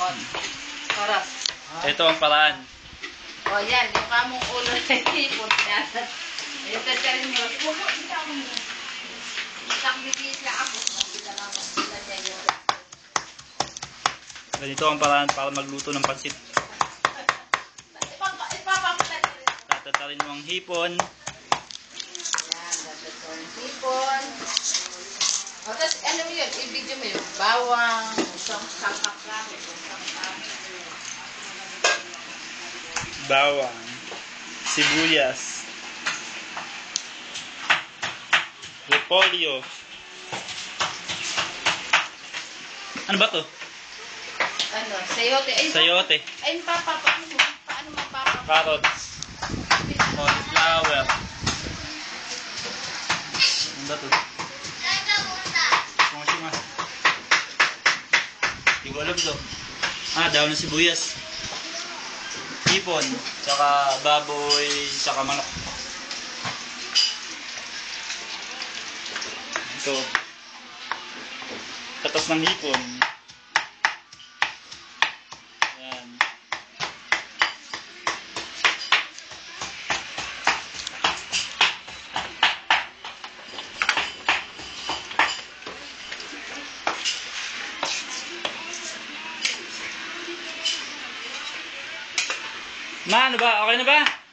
Oras. Ito ang paraan. O yan, yung kamong ulo na ipon. Ayun, tatarin mo. Sakbibis lang ako. Ganito ang paraan para magluto ng pansit. Tatatarin mo ang hipon. Yan, dapat ang hipon. O, tapos ano mo yun? I-video mo yun. Bawang, isang sangkap lang. Bawang. Sibuyas. Repolyo. Ano ba to? Ano? Sayote. Ay, Sayote. ay, paano mapapa? Carrots. Cauliflower. Ano ba to? Sunga-sunga. Hindi ko alam to. Daon ng sibuyas. Hipon. Tsaka baboy. Tsaka manok. Ito. Katas ng hipon. Yan. Ma, ano ba? Okay na ba?